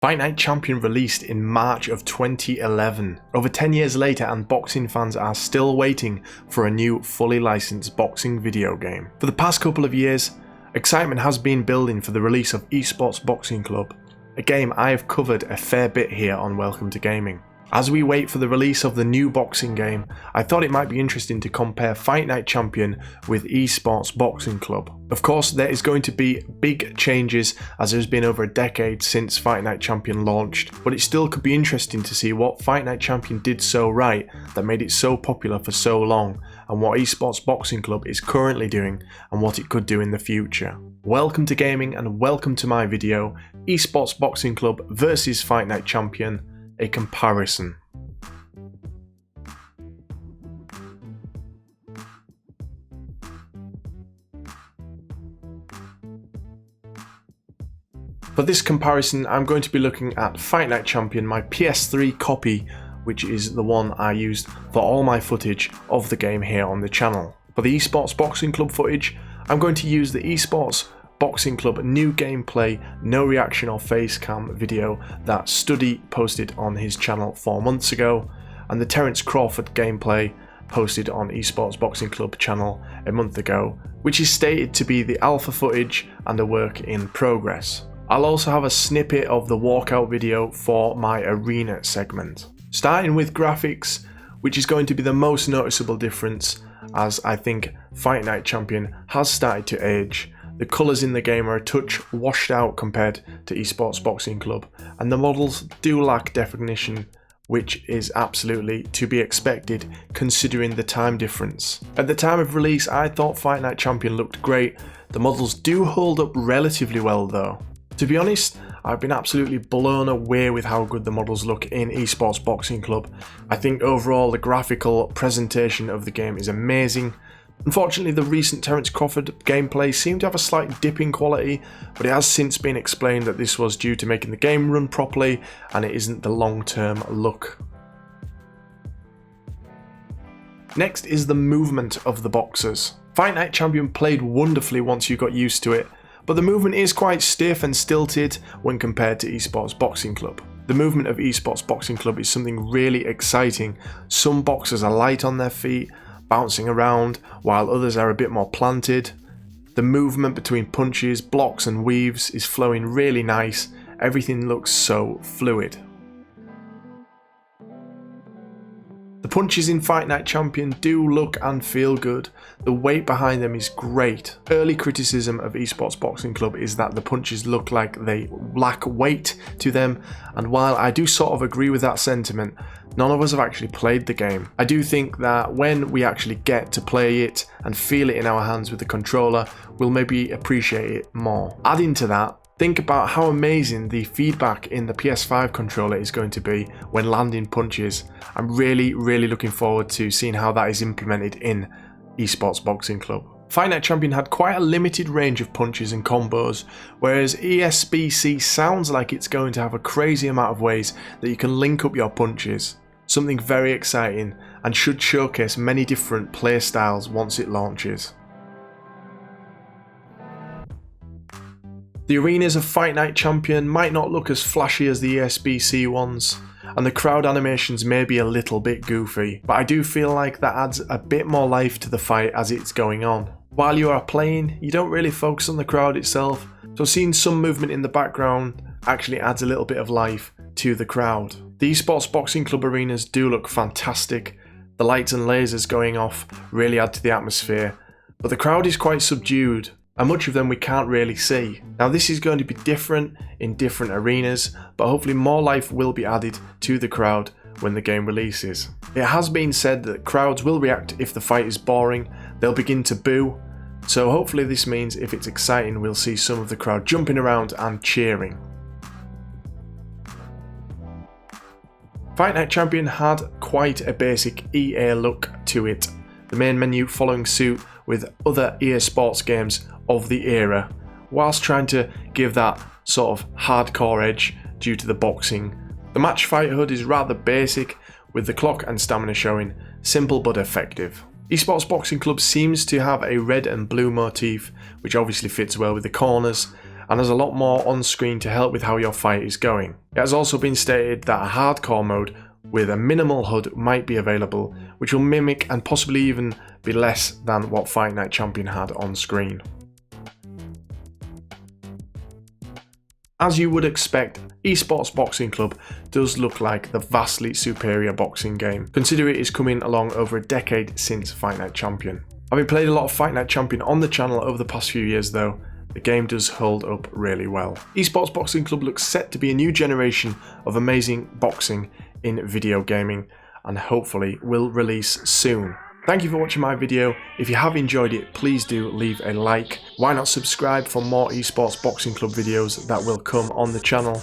Fight Night Champion released in March of 2011. Over 10 years later, and boxing fans are still waiting for a new fully licensed boxing video game. For the past couple of years, excitement has been building for the release of eSports Boxing Club, a game I have covered a fair bit here on Welcome to Gaming. As we wait for the release of the new boxing game, I thought it might be interesting to compare Fight Night Champion with eSports Boxing Club. Of course, there is going to be big changes as there's been over a decade since Fight Night Champion launched, but it still could be interesting to see what Fight Night Champion did so right that made it so popular for so long, and what eSports Boxing Club is currently doing and what it could do in the future. Welcome to gaming and welcome to my video, eSports Boxing Club versus Fight Night Champion. A comparison. For this comparison, I'm going to be looking at Fight Night Champion, my PS3 copy, which is the one I used for all my footage of the game here on the channel. For the eSports Boxing Club footage, I'm going to use the eSports Boxing Club new gameplay, no reaction or face cam video that Studdy posted on his channel 4 months ago, and the Terence Crawford gameplay posted on eSports Boxing Club channel a month ago, which is stated to be the alpha footage and a work in progress. I'll also have a snippet of the walkout video for my arena segment. Starting with graphics, which is going to be the most noticeable difference, as I think Fight Night Champion has started to age. The colours in the game are a touch washed out compared to eSports Boxing Club, and the models do lack definition, which is absolutely to be expected considering the time difference. At the time of release, I thought Fight Night Champion looked great. The models do hold up relatively well though. To be honest, I've been absolutely blown away with how good the models look in eSports Boxing Club. I think overall the graphical presentation of the game is amazing. Unfortunately, the recent Terence Crawford gameplay seemed to have a slight dip in quality, but it has since been explained that this was due to making the game run properly and it isn't the long-term look. Next is the movement of the boxers. Fight Night Champion played wonderfully once you got used to it, but the movement is quite stiff and stilted when compared to eSports Boxing Club. The movement of eSports Boxing Club is something really exciting. Some boxers are light on their feet, bouncing around, while others are a bit more planted. The movement between punches, blocks and weaves is flowing really nice. Everything looks so fluid. The punches in Fight Night Champion do look and feel good. The weight behind them is great. Early criticism of eSports Boxing Club is that the punches look like they lack weight to them, and while I do sort of agree with that sentiment, none of us have actually played the game. I do think that when we actually get to play it and feel it in our hands with the controller, we'll maybe appreciate it more. Adding to that, think about how amazing the feedback in the PS5 controller is going to be when landing punches. I'm really looking forward to seeing how that is implemented in eSports Boxing Club. Fight Night Champion had quite a limited range of punches and combos, whereas ESBC sounds like it's going to have a crazy amount of ways that you can link up your punches. Something very exciting and should showcase many different play styles once it launches. The arenas of Fight Night Champion might not look as flashy as the ESBC ones, and the crowd animations may be a little bit goofy, but I do feel like that adds a bit more life to the fight as it's going on. While you are playing, you don't really focus on the crowd itself, so seeing some movement in the background actually adds a little bit of life to the crowd. The eSports Boxing Club arenas do look fantastic. The lights and lasers going off really add to the atmosphere, but the crowd is quite subdued, and much of them we can't really see. Now this is going to be different in different arenas, but hopefully more life will be added to the crowd when the game releases. It has been said that crowds will react if the fight is boring, they'll begin to boo, so hopefully this means if it's exciting we'll see some of the crowd jumping around and cheering. Fight Night Champion had quite a basic EA look to it, the main menu following suit with other EA Sports games of the era, whilst trying to give that sort of hardcore edge due to the boxing. The match fight HUD is rather basic, with the clock and stamina showing, simple but effective. eSports Boxing Club seems to have a red and blue motif, which obviously fits well with the corners, and there's a lot more on screen to help with how your fight is going. It has also been stated that a hardcore mode with a minimal HUD might be available, which will mimic and possibly even be less than what Fight Night Champion had on screen. As you would expect, eSports Boxing Club does look like the vastly superior boxing game, considering it is coming along over a decade since Fight Night Champion. Having played a lot of Fight Night Champion on the channel over the past few years though, the game does hold up really well. eSports Boxing Club looks set to be a new generation of amazing boxing in video gaming, and hopefully will release soon. Thank you for watching my video. If you have enjoyed it, please do leave a like. Why not subscribe for more eSports Boxing Club videos that will come on the channel?